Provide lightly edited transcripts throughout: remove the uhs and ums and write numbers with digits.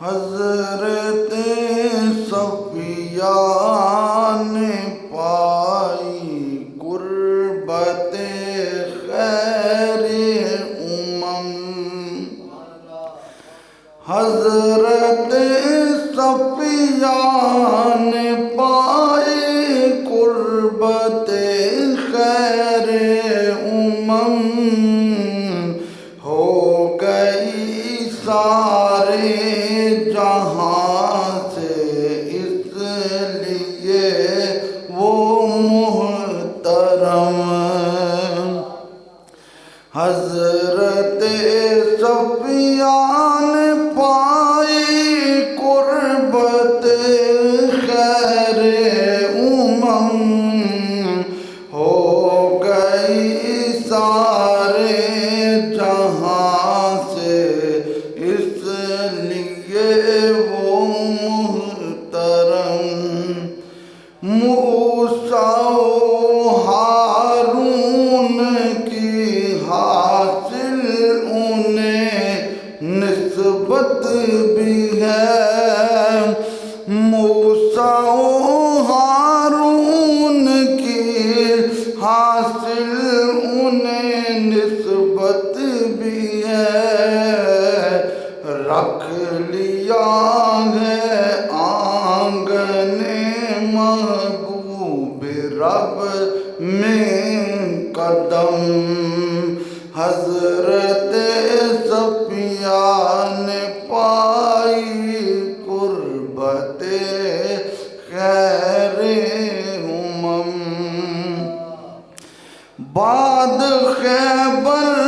حضرت صفیہ نے پائی قربت خیر حضرت صفیہ نے پائی قربت خیر ہو گئی سارے جہاں سے، اس لیے وہ محترم حضرت صفیہ نے پائی قربت خیر ہو گئی سارے جہاں سے، اس لیے وہ محترم موسیٰ و ہارون کی حاصل انہیں نسبت بھی ہے، موسیٰ و ہارون کی حاصل انہیں نسبت بھی ہے، رکھ لیا ہے آنگن محبوب رب میں قدم، حضرت صفیہ نے پائی قربت خیر بعد خیبر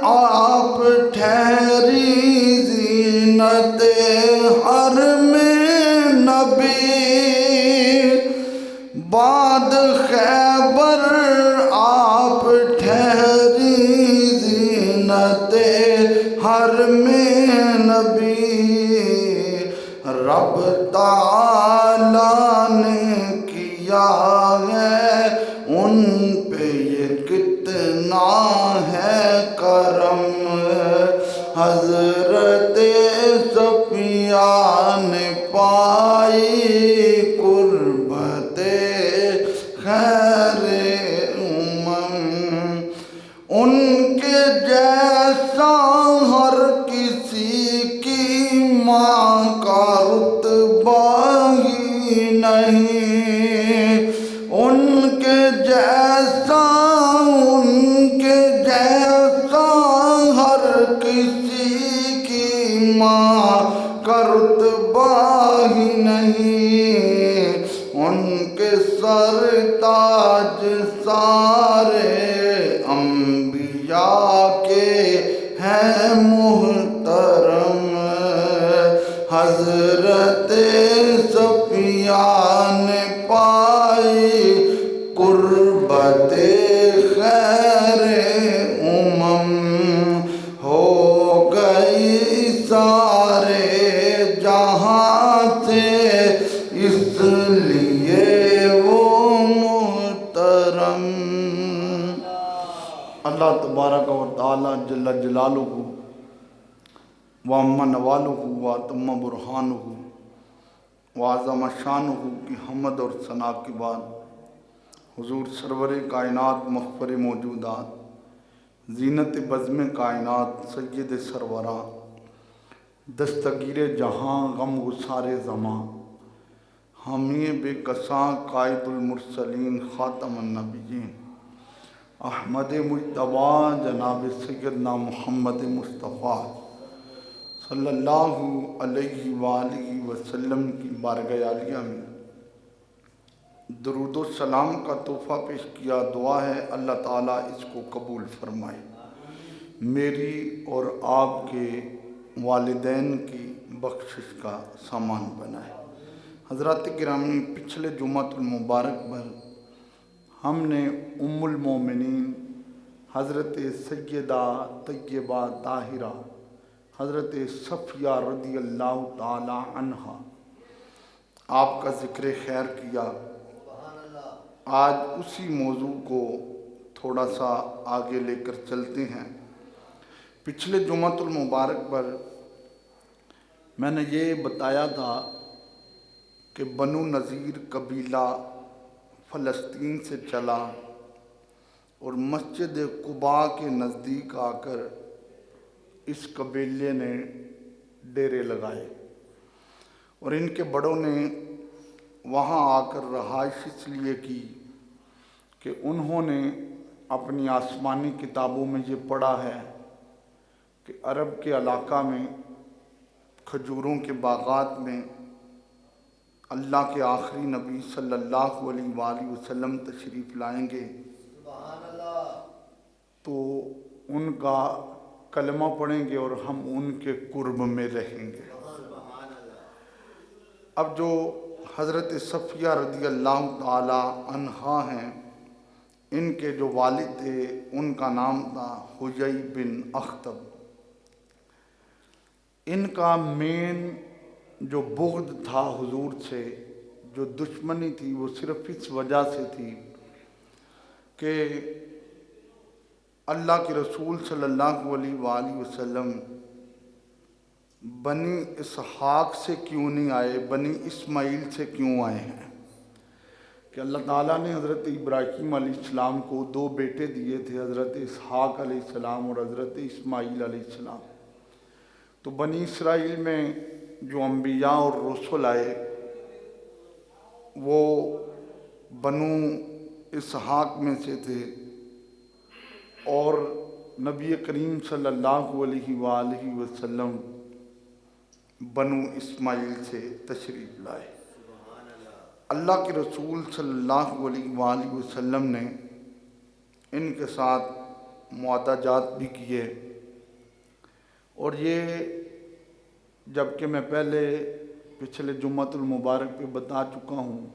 آپ ٹھہری زینت حرم نبی، بعد خیبر آپ ٹھہری زینت حرم نبی، رب تعالیٰ نے کیا ہے ان پہ یہ کتنا ہے کرم، حضرت صفیہ نے پائی قربت خیر ان کے جیسا ہر کسی کی ماں کا رتبہ ہی نہیں، ان کے جیسا ہر کسی کی ماں کا رتبہ ہی نہیں، ان کے سر تاج سارے انبیاء کے ہیں محترم، حضرت صفیہ نے پائی قربت خیر ہو گئی سارے جہاں سے، اس لیے وہ محترم اللہ تبارک و تعالی جل جلالہ وعم نوالہ واتم برہانہ وعظم شانہ کی حمد اور ثنا کے بعد حضور سرور کائنات مغفر موجودات زینت بزم کائنات سید سرورا دستگیر جہاں غم گسار زماں حامی بے کساں قائد المرسلین خاتم النبیین احمد مجتبیٰ جناب سیدنا محمد مصطفیٰ صلی اللہ علیہ وآلہ وسلم کی بارگاہ عالیہ میں درود و سلام کا تحفہ پیش کیا، دعا ہے اللہ تعالیٰ اس کو قبول فرمائے، میری اور آپ کے والدین کی بخشش کا سامان بنائے۔ حضرات گرامی، پچھلے جمعۃ المبارک پر ہم نے ام المومنین حضرت سیدہ طیبہ طاہرہ حضرت صفیہ رضی اللہ تعالی عنہا آپ کا ذکر خیر کیا۔ آج اسی موضوع کو تھوڑا سا آگے لے کر چلتے ہیں۔ پچھلے جمعۃ المبارک پر میں نے یہ بتایا تھا کہ بنو نذیر قبیلہ فلسطین سے چلا اور مسجد قباء کے نزدیک آ کر اس قبیلے نے ڈیرے لگائے، اور ان کے بڑوں نے وہاں آ کر رہائش اس لیے کی کہ انہوں نے اپنی آسمانی کتابوں میں یہ پڑھا ہے کہ عرب کے علاقہ میں کھجوروں کے باغات میں اللہ کے آخری نبی صلی اللہ علیہ وآلہ وسلم تشریف لائیں گے، تو ان کا کلمہ پڑھیں گے اور ہم ان کے قرب میں رہیں گے۔ اب جو حضرت صفیہ رضی اللہ تعالی عنہا ہیں، ان کے جو والد تھے ان کا نام تھا حیی بن اخطب۔ ان کا مین جو بغض تھا حضور سے، جو دشمنی تھی، وہ صرف اس وجہ سے تھی کہ اللہ کے رسول صلی اللہ علیہ وآلہ وسلم بنی اسحاق سے کیوں نہیں آئے، بنی اسماعیل سے کیوں آئے ہیں؟ کہ اللہ تعالیٰ نے حضرت ابراہیم علیہ السلام کو دو بیٹے دیے تھے، حضرت اسحاق علیہ السلام اور حضرت اسماعیل علیہ السلام۔ تو بنی اسرائیل میں جو انبیاء اور رسول آئے وہ بنو اسحاق میں سے تھے، اور نبی کریم صلی اللہ علیہ وآلہ وسلم بنو اسماعیل سے تشریف لائے۔ اللہ کے رسول صلی اللہ علیہ وآلہ وسلم نے ان کے ساتھ معاہدہ جات بھی کیے، اور یہ جبکہ میں پہلے پچھلے جمعۃ المبارک پہ بتا چکا ہوں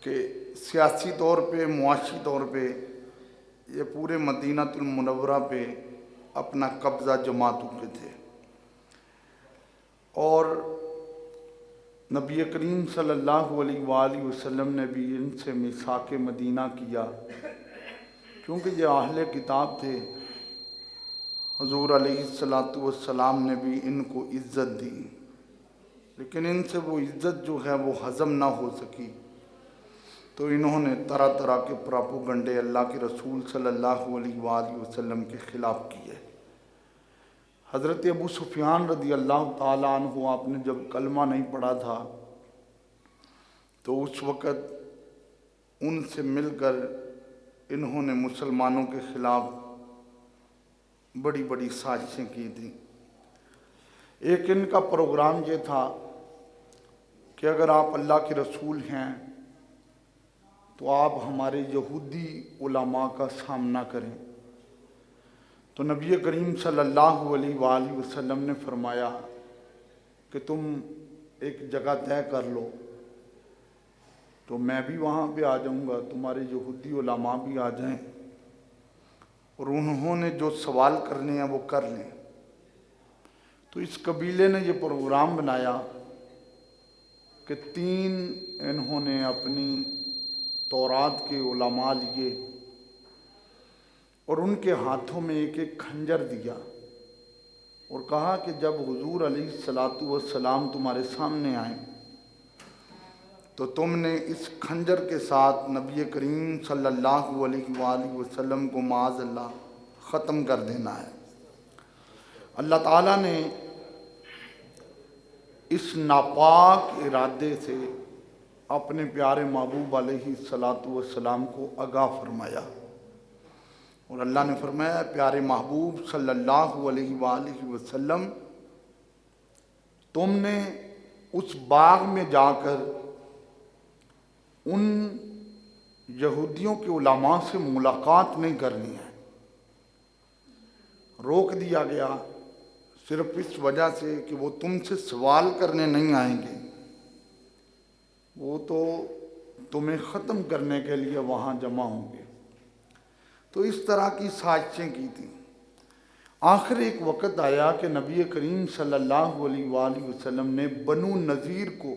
کہ سیاسی طور پہ، معاشی طور پہ یہ پورے مدینہ المنورہ پہ اپنا قبضہ جما چکے تھے، اور نبی کریم صلی اللہ علیہ وآلہ وسلم نے بھی ان سے میثاق مدینہ کیا، کیونکہ یہ اہل کتاب تھے۔ حضور علیہ السلام نے بھی ان کو عزت دی، لیکن ان سے وہ عزت جو ہے وہ ہضم نہ ہو سکی، تو انہوں نے طرح طرح کے پراپوگنڈے اللہ کے رسول صلی اللہ علیہ وآلہ وسلم کے خلاف کیے۔ حضرت ابو سفیان رضی اللہ تعالیٰ عنہ، آپ نے جب کلمہ نہیں پڑھا تھا تو اس وقت ان سے مل کر انہوں نے مسلمانوں کے خلاف بڑی بڑی سازشیں کی تھیں۔ ایک ان کا پروگرام یہ تھا کہ اگر آپ اللہ کے رسول ہیں تو آپ ہمارے یہودی علماء کا سامنا کریں۔ تو نبی کریم صلی اللہ علیہ وآلہ وسلم نے فرمایا کہ تم ایک جگہ طے کر لو تو میں بھی وہاں پہ آ جاؤں گا، تمہارے یہودی علماء بھی آ جائیں، اور انہوں نے جو سوال کرنے ہیں وہ کر لیں۔ تو اس قبیلے نے یہ پروگرام بنایا کہ 3 انہوں نے اپنی تورات کے علماء لیے اور ان کے ہاتھوں میں ایک ایک خنجر دیا، اور کہا کہ جب حضور علیہ السلام تمہارے سامنے آئیں تو تم نے اس خنجر کے ساتھ نبی کریم صلی اللہ علیہ وآلہ وسلم کو معاذ اللہ ختم کر دینا ہے۔ اللہ تعالیٰ نے اس ناپاک ارادے سے اپنے پیارے محبوب علیہ السلام کو آگاہ فرمایا، اور اللہ نے فرمایا پیارے محبوب صلی اللہ علیہ وآلہ وسلم، تم نے اس باغ میں جا کر ان یہودیوں کے علماء سے ملاقات نہیں کرنی ہے۔ روک دیا گیا صرف اس وجہ سے کہ وہ تم سے سوال کرنے نہیں آئیں گے، وہ تو تمہیں ختم کرنے کے لیے وہاں جمع ہوں گے۔ تو اس طرح کی سازشیں کی تھیں۔ آخر ایک وقت آیا کہ نبی کریم صلی اللہ علیہ وآلہ وسلم نے بنو نذیر کو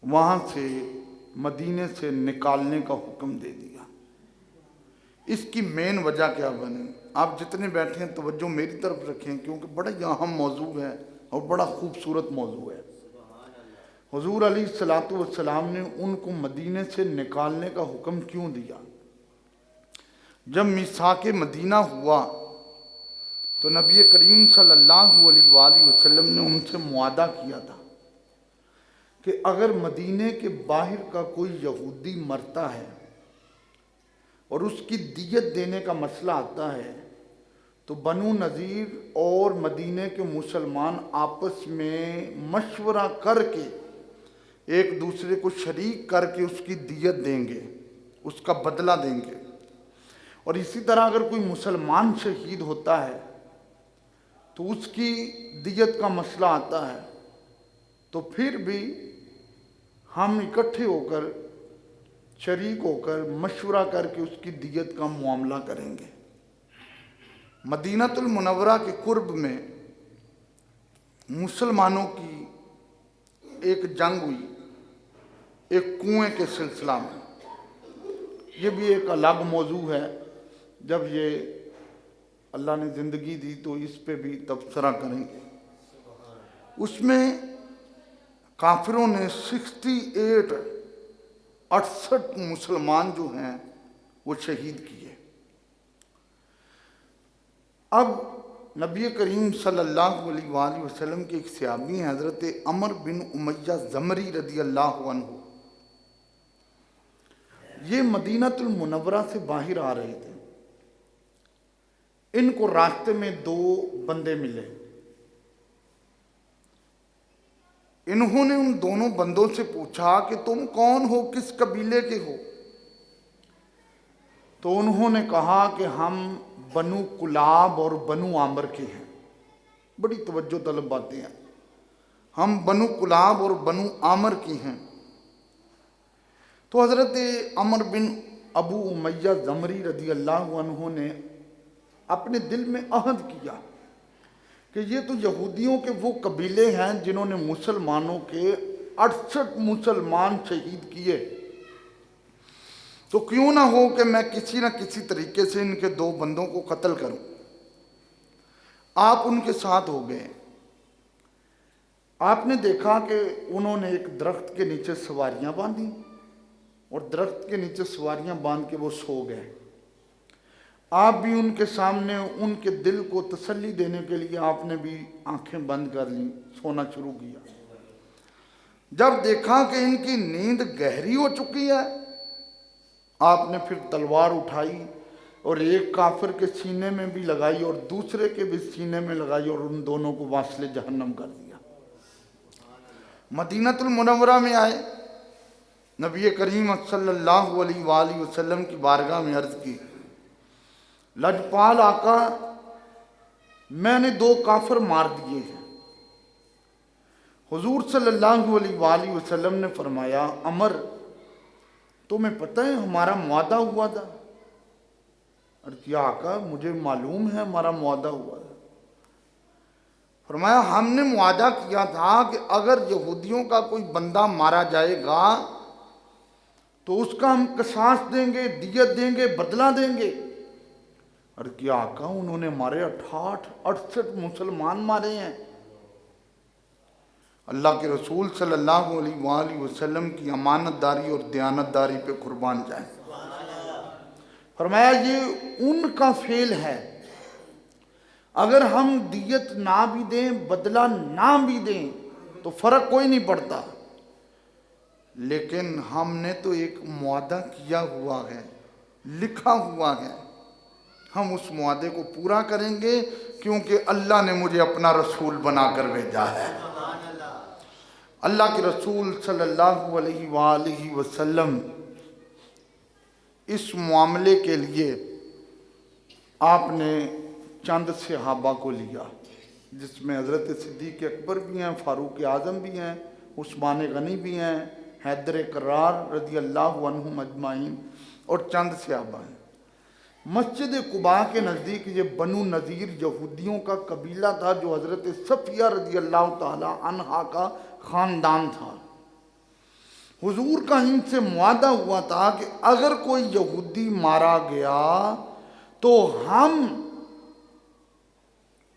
وہاں سے مدینے سے نکالنے کا حکم دے دیا۔ اس کی مین وجہ کیا بنی؟ آپ جتنے بیٹھے ہیں توجہ میری طرف رکھیں، کیونکہ بڑا اہم موضوع ہے اور بڑا خوبصورت موضوع ہے۔ حضور علیہ الصلوۃ والسلام نے ان کو مدینے سے نکالنے کا حکم کیوں دیا؟ جب میثاق مدینہ ہوا تو نبی کریم صلی اللہ علیہ وآلہ وسلم نے ان سے معاہدہ کیا تھا کہ اگر مدینے کے باہر کا کوئی یہودی مرتا ہے اور اس کی دیت دینے کا مسئلہ آتا ہے تو بنو نذیر اور مدینے کے مسلمان آپس میں مشورہ کر کے ایک دوسرے کو شریک کر کے اس کی دیت دیں گے، اس کا بدلہ دیں گے۔ اور اسی طرح اگر کوئی مسلمان شہید ہوتا ہے تو اس کی دیت کا مسئلہ آتا ہے تو پھر بھی ہم اکٹھے ہو کر شریک ہو کر مشورہ کر کے اس کی دیت کا معاملہ کریں گے۔ مدینۃ المنورہ کے قرب میں مسلمانوں کی ایک جنگ ہوئی، ایک کنویں کے سلسلہ میں۔ یہ بھی ایک الگ موضوع ہے، جب یہ اللہ نے زندگی دی تو اس پہ بھی تبصرہ کریں گے۔ اس میں کافروں نے 68 مسلمان جو ہیں وہ شہید کیے۔ اب نبی کریم صلی اللہ علیہ وآلہ وسلم کے ایک صحابی ہیں حضرت عمر بن امیہ زمری رضی اللہ عنہ، یہ مدینۃ المنورہ سے باہر آ رہے تھے۔ ان کو راستے میں 2 بندے ملے۔ انہوں نے ان دونوں بندوں سے پوچھا کہ تم کون ہو، کس قبیلے کے ہو؟ تو انہوں نے کہا کہ ہم بنو کلاب اور بنو عامر کے ہیں۔ بڑی توجہ طلب باتیں ہیں، ہم بنو کلاب اور بنو عامر کی ہیں۔ تو حضرت عمر بن ابو امیہ زمری رضی اللہ عنہ نے اپنے دل میں عہد کیا کہ یہ تو یہودیوں کے وہ قبیلے ہیں جنہوں نے مسلمانوں کے 68 مسلمان شہید کیے، تو کیوں نہ ہو کہ میں کسی نہ کسی طریقے سے ان کے 2 بندوں کو قتل کروں۔ آپ ان کے ساتھ ہو گئے۔ آپ نے دیکھا کہ انہوں نے ایک درخت کے نیچے سواریاں باندھی اور درخت کے نیچے سواریاں باندھ کے وہ سو گئے۔ آپ بھی ان کے سامنے ان کے دل کو تسلی دینے کے لیے آپ نے بھی آنکھیں بند کر لیں، سونا شروع کیا۔ جب دیکھا کہ ان کی نیند گہری ہو چکی ہے، آپ نے پھر تلوار اٹھائی اور ایک کافر کے سینے میں بھی لگائی اور دوسرے کے بھی سینے میں لگائی اور ان دونوں کو واصل جہنم کر دیا۔ مدینۃ المنورہ میں آئے، نبی کریم صلی اللہ علیہ وآلہ وسلم کی بارگاہ میں عرض کی، لجپال آقا، میں نے 2 کافر مار دیے ہیں۔ حضور صلی اللہ علیہ وآلہ وسلم نے فرمایا، عمر تمہیں پتہ ہے ہمارا معاہدہ ہوا تھا؟ عرض کیا آقا مجھے معلوم ہے ہمارا معاہدہ ہوا تھا۔ فرمایا ہم نے معاہدہ کیا تھا کہ اگر یہودیوں کا کوئی بندہ مارا جائے گا تو اس کا ہم قصاص دیں گے، دیت دیں گے، بدلہ دیں گے۔ اور کیا آقا انہوں نے ہمارے 68 مسلمان مارے ہیں۔ اللہ کے رسول صلی اللہ علیہ وآلہ وسلم کی امانت داری اور دیانت داری پہ قربان جائیں۔ فرمایا یہ ان کا فعل ہے، اگر ہم دیت نہ بھی دیں، بدلہ نہ بھی دیں تو فرق کوئی نہیں پڑتا، لیکن ہم نے تو ایک معاہدہ کیا ہوا ہے، لکھا ہوا ہے، ہم اس معاہدے کو پورا کریں گے کیونکہ اللہ نے مجھے اپنا رسول بنا کر بھیجا ہے۔ اللہ کے رسول صلی اللہ علیہ وآلہ وسلم اس معاملے کے لیے آپ نے چند صحابہ کو لیا، جس میں حضرت صدیق اکبر بھی ہیں، فاروق اعظم بھی ہیں، عثمان غنی بھی ہیں، حیدر کرار رضی اللہ عنہم اجمعین، اور چند صحابہ ہیں۔ مسجد قباء کے نزدیک یہ بنو نذیر یہودیوں کا قبیلہ تھا جو حضرت صفیہ رضی اللہ تعالی عنہا کا خاندان تھا۔ حضور کا ان سے معاہدہ ہوا تھا کہ اگر کوئی یہودی مارا گیا تو ہم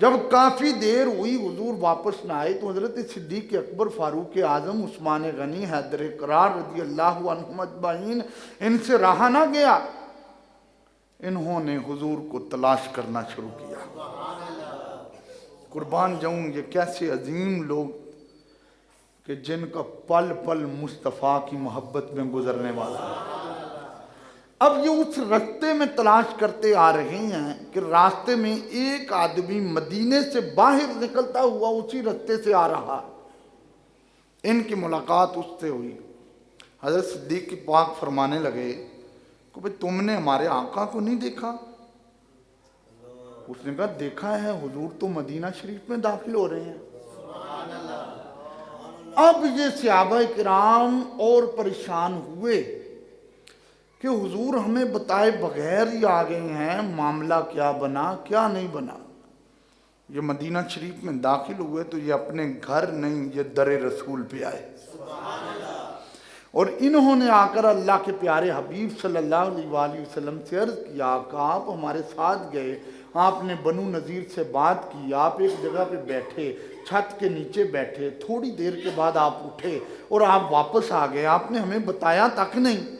جب کافی دیر ہوئی حضور واپس نہ آئے تو حضرت صدیق اکبر، فاروق اعظم، عثمان غنی، حیدر قرار رضی اللہ عنہم اجمعین، ان سے رہا نہ گیا، انہوں نے حضور کو تلاش کرنا شروع کیا۔ قربان جاؤں، یہ کیسے عظیم لوگ کہ جن کا پل پل مصطفیٰ کی محبت میں گزرنے والا ہے۔ اب یہ اس راستے میں تلاش کرتے آ رہے ہیں کہ راستے میں ایک آدمی مدینے سے باہر نکلتا ہوا اسی راستے سے آ رہا، ان کی ملاقات اس سے ہوئی۔ حضرت صدیق کی پاک فرمانے لگے کہ بھئی تم نے ہمارے آقا کو نہیں دیکھا؟ اس نے کہا دیکھا ہے حضور تو مدینہ شریف میں داخل ہو رہے ہیں۔ اب یہ صحابہ کرام اور پریشان ہوئے کہ حضور ہمیں بتائے بغیر ہی آ گئے ہیں، معاملہ کیا بنا کیا نہیں بنا۔ یہ مدینہ شریف میں داخل ہوئے تو یہ اپنے گھر نہیں، یہ در رسول پہ آئے، اور انہوں نے آ کر اللہ کے پیارے حبیب صلی اللہ علیہ وآلہ وسلم سے عرض کیا آقا آپ ہمارے ساتھ گئے، آپ نے بنو نذیر سے بات کی، آپ ایک جگہ پہ بیٹھے، چھت کے نیچے بیٹھے، تھوڑی دیر کے بعد آپ اٹھے اور آپ واپس آ گئے، آپ نے ہمیں بتایا تک نہیں۔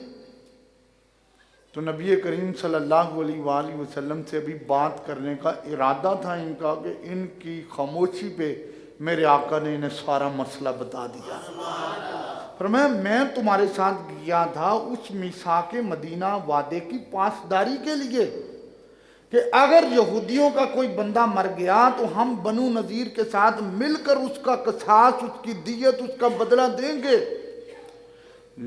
تو نبی کریم صلی اللہ علیہ وآلہ وسلم سے ابھی بات کرنے کا ارادہ تھا ان کا کہ ان کی خاموشی پہ میرے آقا نے انہیں سارا مسئلہ بتا دیا۔ فرمایا میں تمہارے ساتھ گیا تھا اس میثاق مدینہ وعدے کی پاسداری کے لیے کہ اگر یہودیوں کا کوئی بندہ مر گیا تو ہم بنو نذیر کے ساتھ مل کر اس کا قصاص، اس کی دیت، اس کا بدلہ دیں گے۔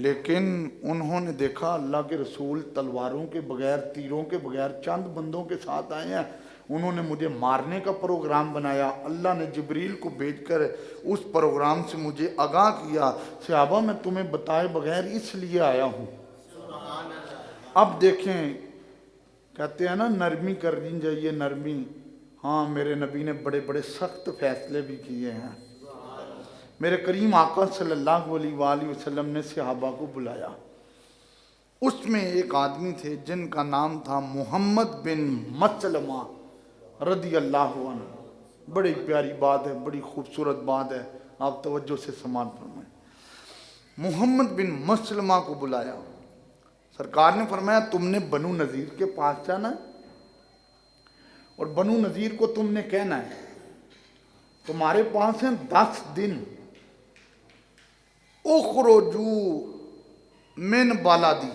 لیکن انہوں نے دیکھا اللہ کے رسول تلواروں کے بغیر، تیروں کے بغیر چند بندوں کے ساتھ آئے ہیں، انہوں نے مجھے مارنے کا پروگرام بنایا، اللہ نے جبریل کو بھیج کر اس پروگرام سے مجھے آگاہ کیا، صحابہ میں تمہیں بتائے بغیر اس لیے آیا ہوں۔ اب دیکھیں کہتے ہیں نا نرمی کرنی چاہیے، نرمی، ہاں میرے نبی نے بڑے بڑے سخت فیصلے بھی کیے ہیں۔ میرے کریم آقا صلی اللہ علیہ وآلہ وسلم نے صحابہ کو بلایا، اس میں ایک آدمی تھے جن کا نام تھا محمد بن مسلمہ رضی اللہ عنہ۔ بڑی پیاری بات ہے، بڑی خوبصورت بات ہے، آپ توجہ سے سماعت فرمائیں۔ محمد بن مسلمہ کو بلایا، سرکار نے فرمایا تم نے بنو نذیر کے پاس جانا ہے اور بنو نذیر کو تم نے کہنا ہے تمہارے پاس ہیں 10 دن، اخرجو من بالادی،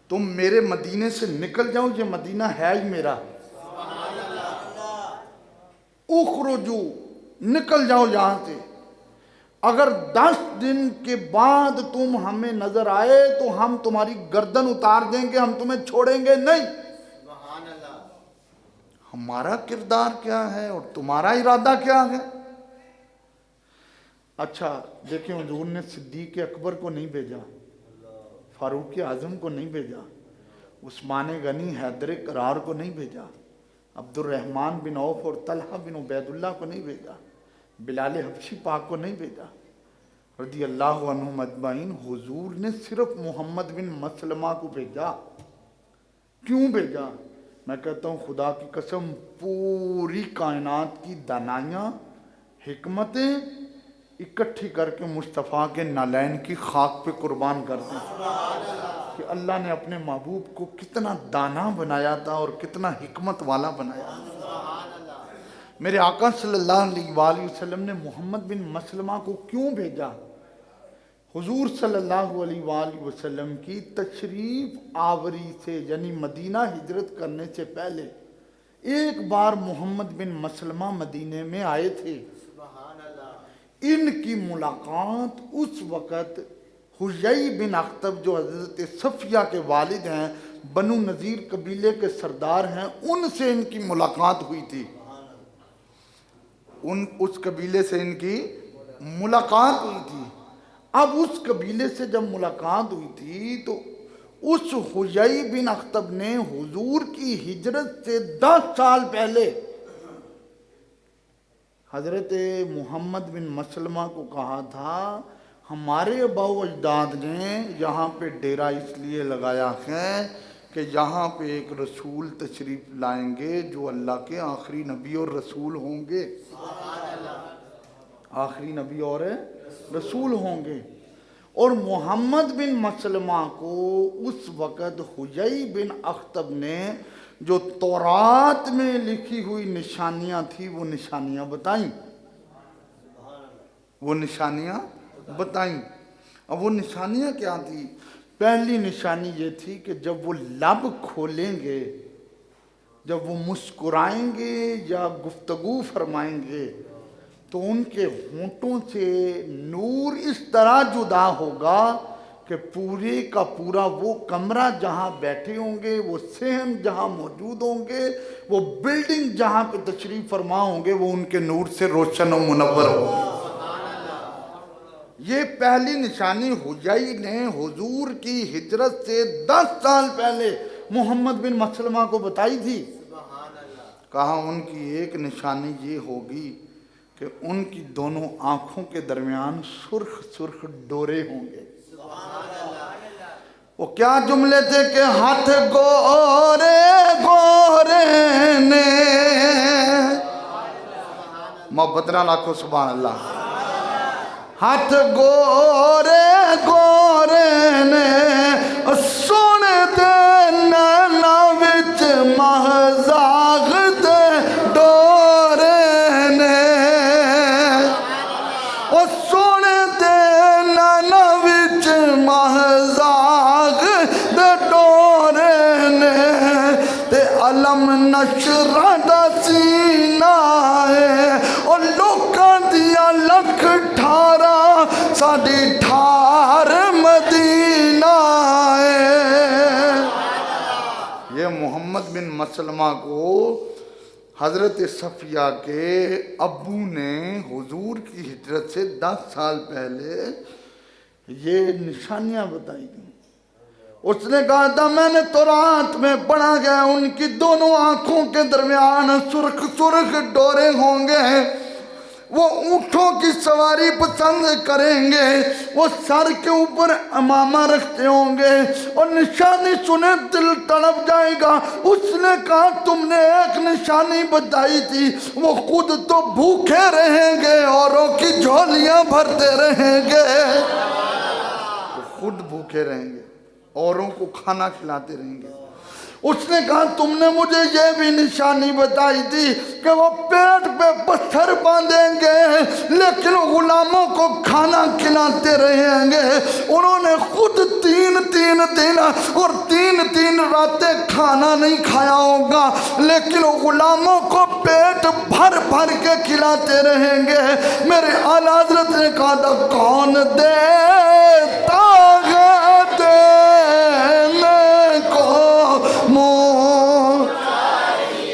تم میرے مدینے سے نکل جاؤ، یہ مدینہ ہے ہی میرا، اخرجو نکل جاؤ یہاں سے، اگر 10 دن کے بعد تم ہمیں نظر آئے تو ہم تمہاری گردن اتار دیں گے، ہم تمہیں چھوڑیں گے نہیں۔ ہمارا کردار کیا ہے اور تمہارا ارادہ کیا ہے؟ اچھا دیکھیں حضور نے صدیق اکبر کو نہیں بھیجا، فاروق اعظم کو نہیں بھیجا، عثمان غنی، حیدر قرار کو نہیں بھیجا، عبد الرحمن بن عوف اور طلحہ بن عبید اللہ کو نہیں بھیجا، بلال حبشی پاک کو نہیں بھیجا رضی اللہ عنہم اجمعین۔ حضور نے صرف محمد بن مسلمہ کو بھیجا۔ کیوں بھیجا؟ میں کہتا ہوں خدا کی قسم پوری کائنات کی دانائیاں، حکمتیں اکٹھی کر کے مصطفیٰ کے نالین کی خاک پہ قربان کر دی کہ اللہ نے اپنے محبوب کو کتنا دانا بنایا تھا اور کتنا حکمت والا بنایا۔ میرے آقا صلی اللہ علیہ وآلہ وسلم نے محمد بن مسلمہ کو کیوں بھیجا؟ حضور صلی اللہ علیہ وآلہ وسلم کی تشریف آوری سے یعنی مدینہ ہجرت کرنے سے پہلے ایک بار محمد بن مسلمہ مدینے میں آئے تھے۔ ان کی ملاقات اس وقت حیی بن اخطب جو حضرت صفیہ کے والد ہیں، بنو نذیر قبیلے کے سردار ہیں، ان سے ان کی ملاقات ہوئی تھی۔ اس قبیلے سے ان کی ملاقات ہوئی تھی۔ اب اس قبیلے سے جب ملاقات ہوئی تھی تو اس حیی بن اخطب نے حضور کی ہجرت سے 10 سال پہلے حضرت محمد بن مسلمہ کو کہا تھا ہمارے آباء و اجداد نے یہاں پہ ڈیرہ اس لیے لگایا ہے کہ یہاں پہ ایک رسول تشریف لائیں گے جو اللہ کے آخری نبی اور رسول ہوں گے، آخری نبی اور رسول ہوں گے۔ اور محمد بن مسلمہ کو اس وقت حیی بن اخطب نے جو تورات میں لکھی ہوئی نشانیاں تھی وہ نشانیاں بتائیں، وہ نشانیاں بتائیں۔ اب وہ نشانیاں کیا تھی؟ پہلی نشانی یہ تھی کہ جب وہ لب کھولیں گے، جب وہ مسکرائیں گے یا گفتگو فرمائیں گے تو ان کے ہونٹوں سے نور اس طرح جدا ہوگا کہ پورے کا پورا وہ کمرہ جہاں بیٹھے ہوں گے، وہ صحن جہاں موجود ہوں گے، وہ بلڈنگ جہاں پہ تشریف فرما ہوں گے، وہ ان کے نور سے روشن و منور ہوگی۔ یہ پہلی نشانی حیی نے حضور کی ہجرت سے 10 سال پہلے محمد بن مسلمہ کو بتائی تھی۔ کہا ان کی ایک نشانی یہ ہوگی کہ ان کی دونوں آنکھوں کے درمیان سرخ سرخ ڈورے ہوں گے۔ وہ کیا جملے تھے کہ ہاتھ گورے گورے نے، محبت نہ لاکھو سبحان اللہ، ہاتھ گورے گورے نے سونے دے نینا وچ مہزاغ دے ڈورے نے، او سونے دے نینا وچ مہزاغ دے ڈورے نے، تے علم نشرہ دا سینہ ہے، اور لوکاں دیا لکھ ٹھارا ساڈی ٹھار مدینہ ہے۔ یہ محمد بن مسلمہ کو حضرت صفیہ کے ابو نے حضور کی ہجرت سے 10 سال پہلے یہ نشانیاں بتائی تھیں۔ اس نے کہا تھا میں نے تورات میں پڑھا گیا ان کی دونوں آنکھوں کے درمیان سرخ سرخ ڈورے ہوں گے، وہ اونٹوں کی سواری پسند کریں گے، وہ سر کے اوپر امامہ رکھتے ہوں گے، اور نشانی سنے دل تڑپ جائے گا۔ اس نے کہا تم نے ایک نشانی بتائی تھی، وہ خود تو بھوکے رہیں گے اوروں کی جھولیاں بھرتے رہیں گے، وہ خود بھوکے رہیں گے اوروں کو کھانا کھلاتے رہیں گے۔ اس نے کہا تم نے مجھے یہ بھی نشانی بتائی تھی کہ وہ پیٹ پہ پتھر باندھیں گے لیکن غلاموں کو کھانا کھلاتے رہیں گے۔ انہوں نے خود 3 دن اور 3 راتیں کھانا نہیں کھایا ہوگا لیکن غلاموں کو پیٹ بھر بھر کے کھلاتے رہیں گے۔ میرے اعلیٰ حضرت نے کہا تھا کون دیتا ہے دینے کو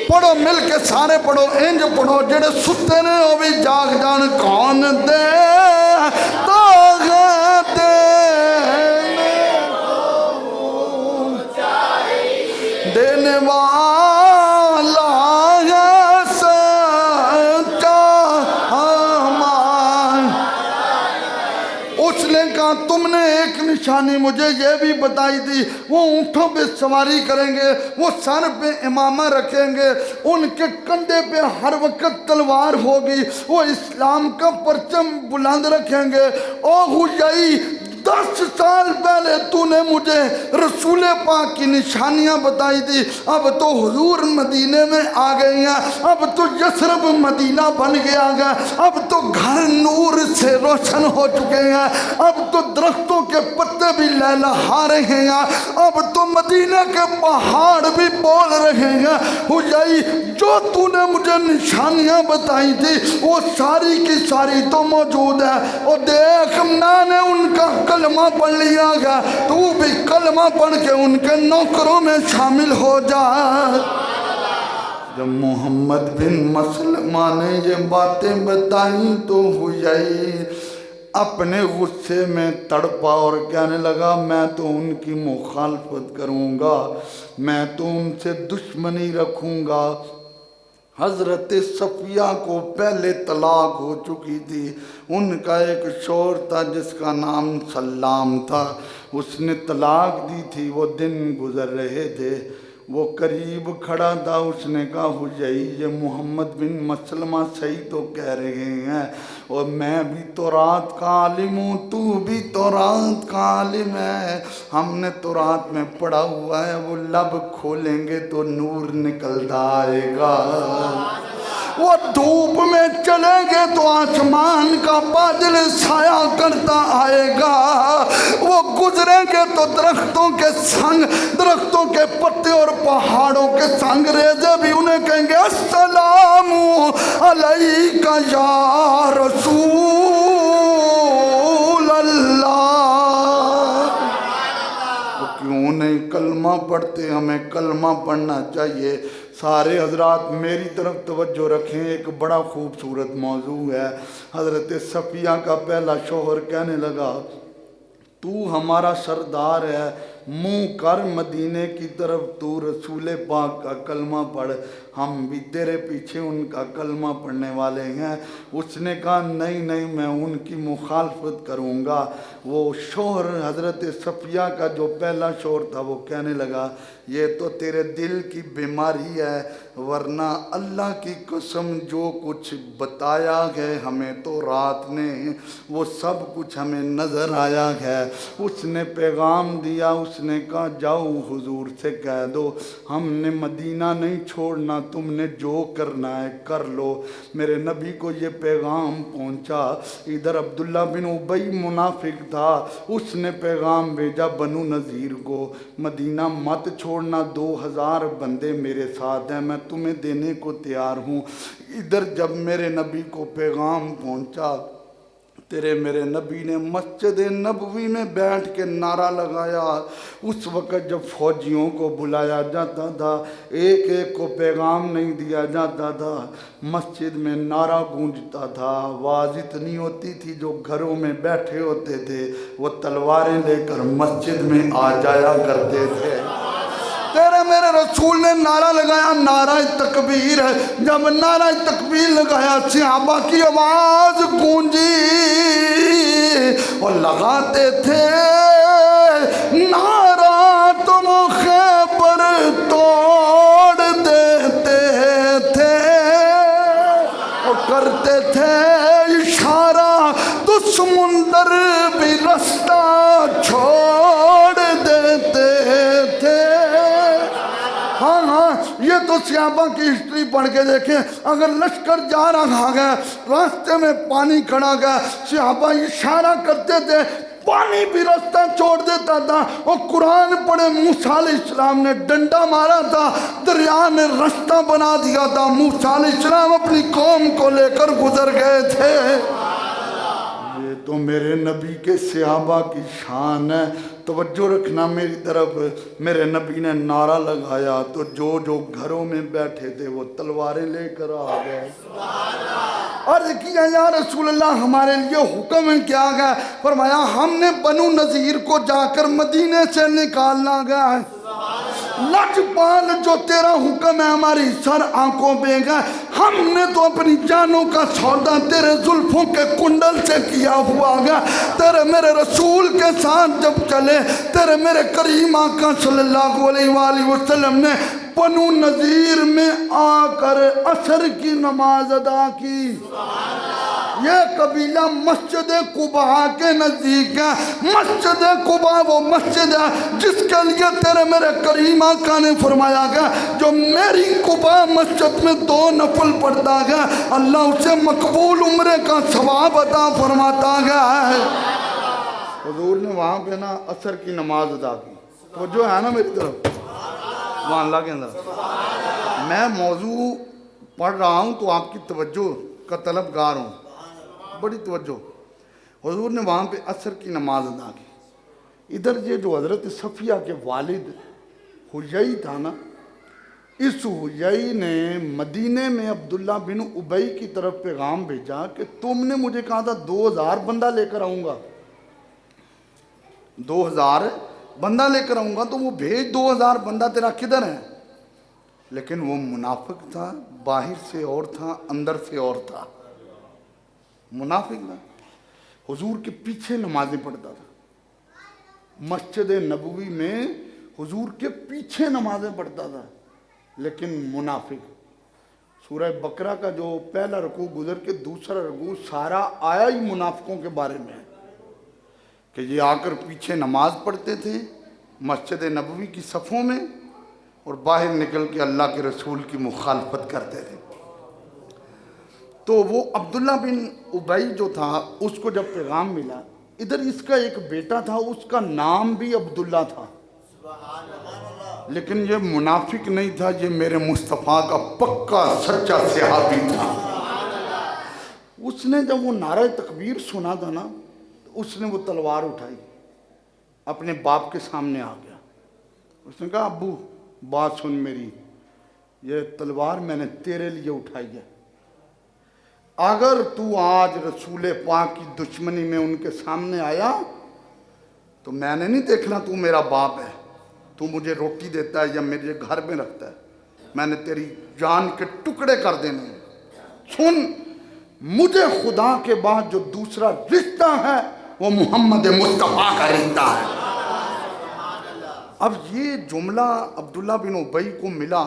پڑھو مل کے سارے پڑھو انج پڑھو جڑے ستے نے وہ بھی جاگ جان کون دے طاقت دینے والا ہے سچا امان۔ اس نے کہا تم نے ایک نشانی مجھے یہ بھی بتائی تھی، وہ اونٹوں پہ سواری کریں گے، وہ سر پہ امامہ رکھیں گے، ان کے کندھے پہ ہر وقت تلوار ہوگی، وہ اسلام کا پرچم بلند رکھیں گے۔ او حیی 10 سال پہلے تو نے مجھے رسول پاک کی نشانیاں بتائی تھی، اب تو حضور مدینے میں آ گئی ہیں، اب تو یثرب مدینہ بن گیا گا، اب تو گھر نور سے روشن ہو چکے ہیں، اب تو درختوں کے پتے بھی لہلہا رہے ہیں، اب تو مدینہ کے پہاڑ بھی بول رہے ہیں۔ حیی جو تو نے مجھے نشانیاں بتائی تھی وہ ساری کی ساری تو موجود ہے، اور دیکھ میں نے ان کا کلمہ پڑھ لیا گیا، تو بھی کلمہ پڑھ کے ان کے نوکروں میں شامل ہو جا۔ جب محمد بن مسلمہ نے یہ باتیں بتائیں تو حیی اپنے غصے میں تڑپا اور کہنے لگا میں تو ان کی مخالفت کروں گا، میں تو ان سے دشمنی رکھوں گا۔ حضرت صفیہ کو پہلے طلاق ہو چکی تھی، ان کا ایک شوہر تھا جس کا نام سلام تھا، اس نے طلاق دی تھی، وہ دن گزر رہے تھے، وہ قریب کھڑا تھا، اس نے کہا حجئی یہ محمد بن مسلمہ صحیح تو کہہ رہے ہیں، اور میں بھی تورات کا عالم ہوں، تو بھی تورات کا عالم ہے، ہم نے تورات میں پڑھا ہوا ہے وہ لب کھولیں گے تو نور نکلتا آئے گا، وہ دھوپ میں چلیں گے تو آسمان کا بادل سایہ کرتا آئے گا، وہ گزریں گے تو درختوں کے سنگ، درختوں کے پتے اور پہاڑوں کے سنگ ریزے بھی انہیں کہیں گے السلام علیکہ یا رسول اللہ۔ وہ کیوں نہیں کلمہ پڑھتے؟ ہمیں کلمہ پڑھنا چاہیے۔ سارے حضرات میری طرف توجہ رکھیں، ایک بڑا خوبصورت موضوع ہے۔ حضرت صفیہ کا پہلا شوہر کہنے لگا تو ہمارا سردار ہے، منہ کر مدینے کی طرف، تو رسول پاک کا کلمہ پڑھ، ہم بھی تیرے پیچھے ان کا کلمہ پڑھنے والے ہیں۔ اس نے کہا نہیں نہیں میں ان کی مخالفت کروں گا۔ وہ شوہر حضرت صفیہ کا جو پہلا شوہر تھا وہ کہنے لگا یہ تو تیرے دل کی بیماری ہے، ورنہ اللہ کی قسم جو کچھ بتایا ہے ہمیں تو رات نے وہ سب کچھ ہمیں نظر آیا ہے۔ اس نے پیغام دیا، اس نے کہا جاؤ حضور سے کہہ دو ہم نے مدینہ نہیں چھوڑنا، تم نے جو کرنا ہے کر لو۔ میرے نبی کو یہ پیغام پہنچا۔ ادھر عبداللہ بن ابی منافق تھا، اس نے پیغام بھیجا بنو نذیر کو مدینہ مت چھوڑنا، 2000 بندے میرے ساتھ ہیں، میں تمہیں دینے کو تیار ہوں۔ ادھر جب میرے نبی کو پیغام پہنچا، تیرے میرے نبی نے مسجد نبوی میں بیٹھ کے نعرہ لگایا۔ اس وقت جب فوجیوں کو بلایا جاتا تھا، ایک ایک کو پیغام نہیں دیا جاتا تھا، مسجد میں نعرہ گونجتا تھا، آواز اتنی ہوتی تھی جو گھروں میں بیٹھے ہوتے تھے وہ تلواریں لے کر مسجد میں آ جایا کرتے تھے۔ تیرے میرے رسول نے نعرہ لگایا، نعرہ تکبیر ہے۔ جب نعرہ تکبیر لگایا صحابہ کی آواز گونجی اور لگاتے تھے نعرہ تم خیبر توڑ دیتے تھے، اور کرتے تھے اشارہ تو سمندر بھی رستہ چھوڑ دیتے تھے۔ ہاں یہ تو صحابہ کی ہسٹری پڑھ کے دیکھیں، اگر لشکر جا رہا ہے راستے میں پانی کھڑا گیا، صحابہ اشارہ کرتے تھے، پانی بھی راستہ چھوڑ دیتا تھا۔ اور قرآن پڑھے موسیٰ علیہ السلام نے ڈنڈا مارا تھا، دریا نے راستہ بنا دیا تھا، موسیٰ علیہ السلام اپنی قوم کو لے کر گزر گئے تھے۔ یہ تو میرے نبی کے صحابہ کی شان ہے۔ توجہ رکھنا میری طرف، میرے نبی نے نعرہ لگایا تو جو جو گھروں میں بیٹھے تھے وہ تلواریں لے کر آ گئے۔ عرض کیا یا رسول اللہ ہمارے لیے حکم ہے کیا گیا؟ فرمایا ہم نے بنو نذیر کو جا کر مدینے سے نکالنا گیا ہے۔ لجپال جو تیرا حکم ہے ہماری سر آنکھوں پہ گئے، ہم نے تو اپنی جانوں کا سودا تیرے زلفوں کے کنڈل سے کیا ہوا گیا۔ تیرے میرے رسول کے ساتھ جب چلے، تیرے میرے کریم آقا صلی اللہ علیہ وآلہ وسلم نے بنو نذیر میں آ کر عصر کی نماز ادا کی۔ یہ قبیلہ مسجد قباء کے نزدیک ہے۔ مسجد قباء وہ مسجد ہے جس کے لیے تیرے میرے کریم آقا نے فرمایا گیا جو میری قباء مسجد میں 2 نفل پڑھتا گیا اللہ اسے مقبول عمرے کا ثواب عطا فرماتا گیا ہے۔ حضور نے وہاں پہ نا عصر کی نماز ادا کی۔ تو جو ہے نا میری طرف وہاں اللہ کے اندر میں موضوع پڑھ رہا ہوں تو آپ کی توجہ کا طلبگار ہوں، بڑی توجہ۔ حضور نے وہاں پہ عصر کی نماز ادا کی۔ ادھر یہ جو حضرت صفیہ کے والد حجئی تھا نا، اس حجئی نے مدینے میں عبداللہ بن ابی کی طرف پیغام بھیجا کہ تم نے مجھے کہا تھا 2000 بندہ لے کر آؤں گا، 2000 بندہ لے کر آؤں گا، تو وہ بھیج 2000 بندہ تیرا کدھر ہے؟ لیکن وہ منافق تھا، باہر سے اور تھا اندر سے اور تھا، منافق تھا۔ حضور کے پیچھے نمازیں پڑھتا تھا، مسجد نبوی میں حضور کے پیچھے نمازیں پڑھتا تھا، لیکن منافق۔ سورہ بقرہ کا جو پہلا رکوع گزر کے دوسرا رکوع سارا آیا ہی منافقوں کے بارے میں ہے کہ یہ آ کر پیچھے نماز پڑھتے تھے مسجد نبوی کی صفوں میں، اور باہر نکل کے اللہ کے رسول کی مخالفت کرتے تھے۔ تو وہ عبداللہ بن ابی جو تھا، اس کو جب پیغام ملا، ادھر اس کا ایک بیٹا تھا، اس کا نام بھی عبداللہ تھا، لیکن یہ منافق نہیں تھا، یہ میرے مصطفیٰ کا پکا سچا صحابی تھا۔ اس نے جب وہ نعرہ تکبیر سنا تھا نا، اس نے وہ تلوار اٹھائی، اپنے باپ کے سامنے آ گیا۔ اس نے کہا ابو بات سن میری، یہ تلوار میں نے تیرے لیے اٹھائی ہے، اگر تو آج رسول پاک کی دشمنی میں ان کے سامنے آیا تو میں نے نہیں دیکھنا تو میرا باپ ہے، تو مجھے روٹی دیتا ہے یا میرے گھر میں رکھتا ہے، میں نے تیری جان کے ٹکڑے کر دینے ہیں۔ سن، مجھے خدا کے بعد جو دوسرا رشتہ ہے وہ محمد مصطفیٰ کا رشتہ ہے۔ اب یہ جملہ عبداللہ بن ابی کو ملا،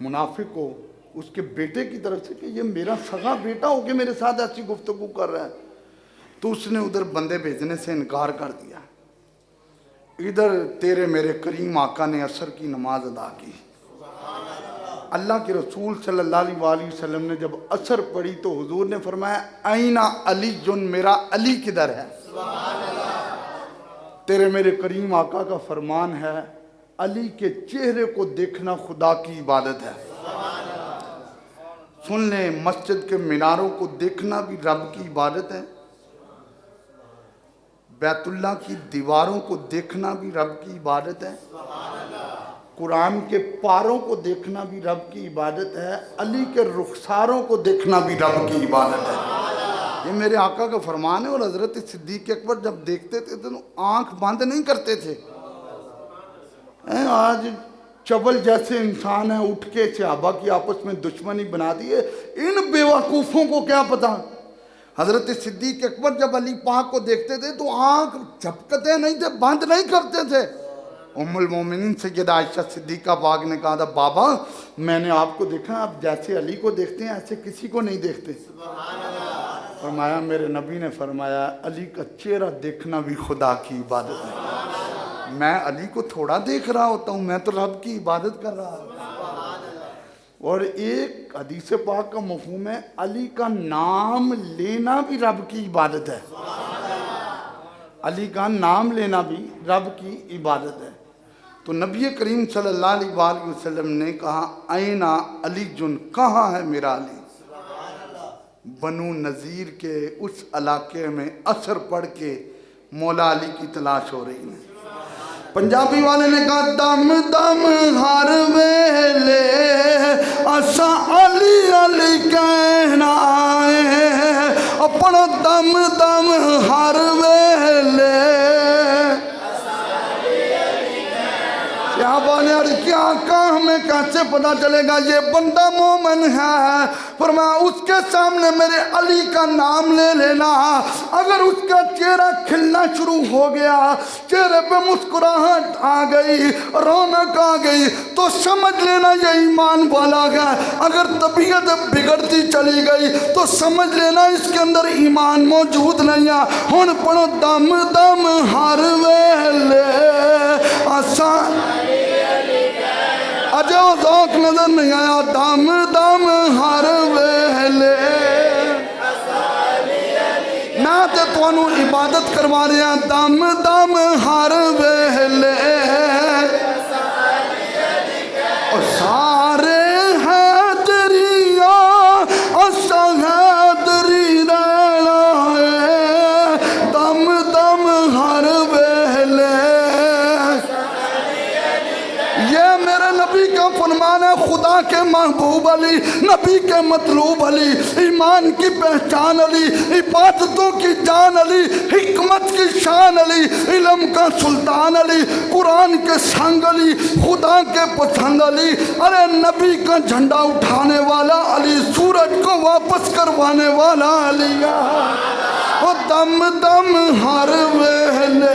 منافق کو، اس کے بیٹے کی طرف سے، کہ یہ میرا سگا بیٹا ہو کے میرے ساتھ ایسی گفتگو کر رہا ہے، تو اس نے ادھر بندے بھیجنے سے انکار کر دیا۔ ادھر تیرے میرے کریم آقا نے عصر کی نماز ادا کی۔ اللہ کے رسول صلی اللہ علیہ وآلہ وسلم نے جب عصر پڑھی تو حضور نے فرمایا اینا علی جن، میرا علی کدھر ہے؟ تیرے میرے کریم آقا کا فرمان ہے علی کے چہرے کو دیکھنا خدا کی عبادت ہے۔ سن لیں، مسجد کے میناروں کو دیکھنا بھی رب کی عبادت ہے، بیت اللہ کی دیواروں کو دیکھنا بھی رب کی عبادت ہے، قرآن کے پاروں کو دیکھنا بھی رب کی عبادت ہے، علی کے رخساروں کو دیکھنا بھی رب کی عبادت ہے۔ یہ میرے آقا کا فرمان ہے، اور حضرت صدیق اکبر جب دیکھتے تھے تو آنکھ بند نہیں کرتے تھے۔ آج چبل جیسے انسان ہیں، اٹھ کے صحابہ کی آپس میں دشمنی بنا دیے، ان بیوقوفوں کو کیا پتا۔ حضرت صدیق اکبر جب علی پاک کو دیکھتے تھے تو آنکھ جھپکتے نہیں تھے، بند نہیں کرتے تھے۔ ام المومنین سیدہ عائشہ صدیقہ پاک نے کہا تھا بابا میں نے آپ کو دیکھا، آپ جیسے علی کو دیکھتے ہیں ایسے کسی کو نہیں دیکھتے۔ فرمایا میرے نبی نے فرمایا علی کا چہرہ دیکھنا بھی خدا کی عبادت ہے۔ میں علی کو تھوڑا دیکھ رہا ہوتا ہوں، میں تو رب کی عبادت کر رہا ہوں۔ اور ایک حدیث پاک کا مفہوم ہے علی کا نام لینا بھی رب کی عبادت ہے۔ علی کا نام لینا بھی رب کی عبادت ہے۔ تو نبی کریم صلی اللہ علیہ وآلہ وسلم نے کہا اینا علی جن، کہاں ہے میرا علی؟ بنو نذیر کے اس علاقے میں عصر پڑھ کے مولا علی کی تلاش ہو رہی ہے۔ پنجابی والے نے کہا دم دم ہر ویلے اسا علی علی کہنا ہے، اپنا دم دم ہر ویلے۔ صحابہ نے عرض کیا آقا ہمیں کیسے پتا چلے گا یہ بندہ مومن ہے؟ فرمایا اس کے سامنے میرے علی کا نام لے لینا، اگر اس کا چہرہ کھلنا شروع ہو گیا، چہرے پہ مسکراہٹ آ گئی، رونق آ گئی، تو سمجھ لینا یہ ایمان والا ہے۔ اگر طبیعت بگڑتی چلی گئی تو سمجھ لینا اس کے اندر ایمان موجود نہیں ہے۔ ہن پڑھو دم دم ہر ویلے اسا، اجے وہ ذوق نظر نہیں آیا، دم دم ہر ویلے۔ میں تے تانوں عبادت کروا رہے ہیں، دم دم ہر ویلے۔ اور سارے حیدری اسا حیدری رہنا ہے، دم دم ہر ویلے۔ یہ میرے نبی کا فرمان ہے، خدا کے محبوب علی، نبی کے مطلوب علی، ایمان کی پہچان علی، عبادتوں کی جان علی، حکمت کی شان علی، علم کا سلطان علی، قرآن کے سنگ علی، خدا کے پسند علی، ارے نبی کا جھنڈا اٹھانے والا علی، سورج کو واپس کروانے والا علی۔ وہ دم دم ہر ویلے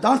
10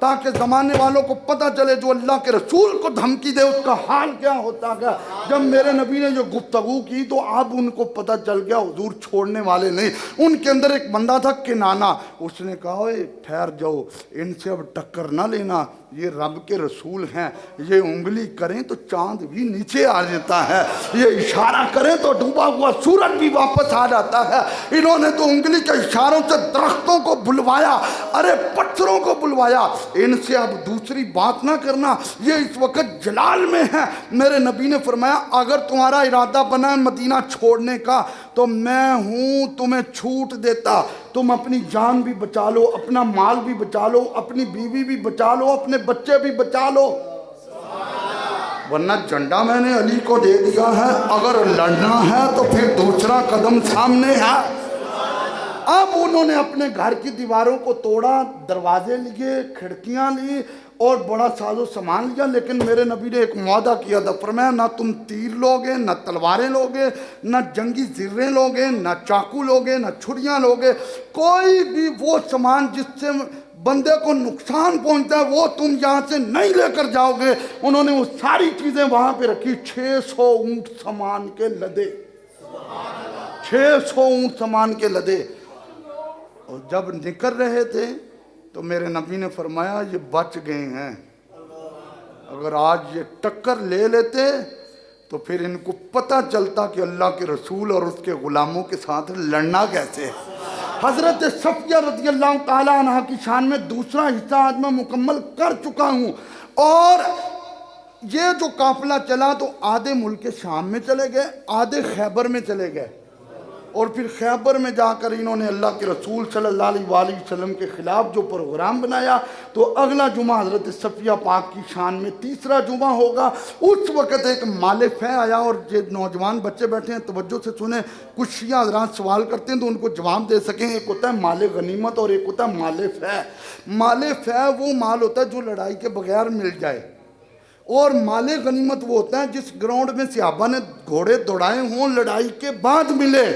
تاکہ زمانے والوں کو پتہ چلے جو اللہ کے رسول کو دھمکی دے اس کا حال کیا ہوتا گیا۔ جب میرے نبی نے جو گفتگو کی تو اب ان کو پتہ چل گیا حضور چھوڑنے والے نہیں۔ ان کے اندر ایک بندہ تھا کنانا، اس نے کہا اے ٹھہر جاؤ، ان سے اب ٹکر نہ لینا، یہ رب کے رسول ہیں، یہ انگلی کریں تو چاند بھی نیچے آ جاتا ہے، یہ اشارہ کریں تو ڈوبا ہوا سورج بھی واپس آ جاتا ہے۔ انہوں نے تو انگلی کے اشاروں سے درختوں کو بلوایا، ارے پتھروں کو بلوایا، ان سے اب دوسری بات نہ کرنا، یہ اس وقت جلال میں ہے۔ میرے نبی نے فرمایا اگر تمہارا ارادہ بنا ہے مدینہ چھوڑنے کا تو میں ہوں، تمہیں چھوٹ دیتا، تم اپنی جان بھی بچا لو، اپنا مال بھی بچا لو، اپنی بیوی بھی بچا لو، اپنے بچے بھی بچا لو، ورنہ جھنڈا میں نے علی کو دے دیا ہے، اگر لڑنا ہے تو پھر دوسرا قدم سامنے ہے۔ اب انہوں نے اپنے گھر کی دیواروں کو توڑا، دروازے لیے، کھڑکیاں لی اور بڑا ساز و سامان لیا، لیکن میرے نبی نے ایک معاہدہ کیا تھا، فرمایا نہ تم تیر لوگے، نہ تلواریں لوگے، نہ جنگی زریں لوگے، نہ چاقو لوگے، نہ چھریاں لوگے، کوئی بھی وہ سامان جس سے بندے کو نقصان پہنچتا ہے وہ تم یہاں سے نہیں لے کر جاؤ گے۔ انہوں نے وہ ساری چیزیں وہاں پہ رکھی، 600 اونٹ سامان کے لدے، 600 اونٹ سامان کے لدے، اور جب نکل رہے تھے تو میرے نبی نے فرمایا یہ بچ گئے ہیں، اگر آج یہ ٹکر لے لیتے تو پھر ان کو پتہ چلتا کہ اللہ کے رسول اور اس کے غلاموں کے ساتھ لڑنا کیسے ہے۔ حضرت صفیہ رضی اللہ تعالیٰ عنہ کی شان میں دوسرا حصہ آج میں مکمل کر چکا ہوں، اور یہ جو قافلہ چلا تو آدھے ملک شام میں چلے گئے، آدھے خیبر میں چلے گئے، اور پھر خیبر میں جا کر انہوں نے اللہ کے رسول صلی اللہ علیہ وآلہ وسلم کے خلاف جو پروگرام بنایا، تو اگلا جمعہ حضرت صفیہ پاک کی شان میں تیسرا جمعہ ہوگا۔ اس وقت ایک مال فہ آیا، اور جو نوجوان بچے بیٹھے ہیں توجہ سے سنیں، کچھ شیعہ حضرات سوال کرتے ہیں تو ان کو جواب دے سکیں۔ ایک ہوتا ہے مال غنیمت اور ایک ہوتا ہے مال فہ۔ مال فہ وہ مال ہوتا ہے جو لڑائی کے بغیر مل جائے، اور مال غنیمت وہ ہوتا ہے جس گراؤنڈ میں صحابہ نے گھوڑے دوڑائے ہوں لڑائی کے بعد ملے۔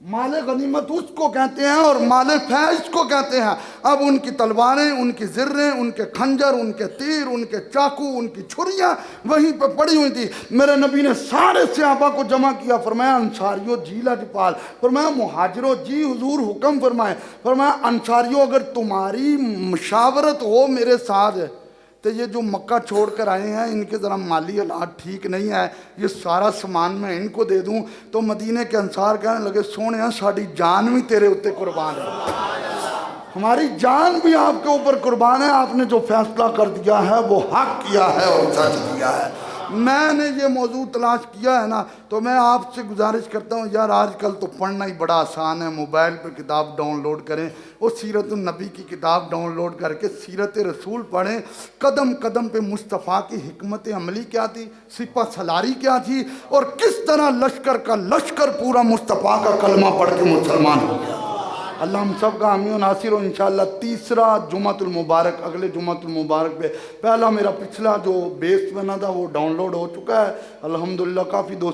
مال غنیمت اس کو کہتے ہیں اور مال فہ اس کو کہتے ہیں۔ اب ان کی تلواریں، ان کی زریں، ان کے خنجر، ان کے تیر، ان کے چاقو، ان کی چھریاں وہیں پہ پڑی ہوئی تھی۔ میرے نبی نے سارے صحابہ کو جمع کیا، فرمایا انصاریو جی لاجپال، فرمایا مہاجرو جی حضور حکم فرمائے، فرمایا انصاریو اگر تمہاری مشاورت ہو میرے ساتھ تو یہ جو مکہ چھوڑ کر آئے ہیں ان کے ذرا مالی حالات ٹھیک نہیں ہے، یہ سارا سامان میں ان کو دے دوں۔ تو مدینہ کے انصار کہنے لگے سونیا ساڑی جان بھی تیرے اتے قربان ہے، ہماری جان بھی آپ کے اوپر قربان ہے، آپ نے جو فیصلہ کر دیا ہے وہ حق کیا ہے اور سچ کیا ہے۔ میں نے یہ موضوع تلاش کیا ہے نا، تو میں آپ سے گزارش کرتا ہوں یار آج کل تو پڑھنا ہی بڑا آسان ہے، موبائل پہ کتاب ڈاؤن لوڈ کریں، وہ سیرت النبی کی کتاب ڈاؤن لوڈ کر کے سیرت رسول پڑھیں، قدم قدم پہ مصطفیٰ کی حکمت عملی کیا تھی، سپہ سالاری کیا تھی، اور کس طرح لشکر کا لشکر پورا مصطفیٰ کا کلمہ پڑھ کے مسلمان ہو گیا۔ اللہ ہم سب کا حامی و ناصر ہو۔ انشاءاللہ تیسرا جمعۃ المبارک، اگلے جمعۃ المبارک پہ پہلا میرا پچھلا جو بیس بنا تھا وہ ڈاؤن لوڈ ہو چکا ہے الحمدللہ، کافی دوست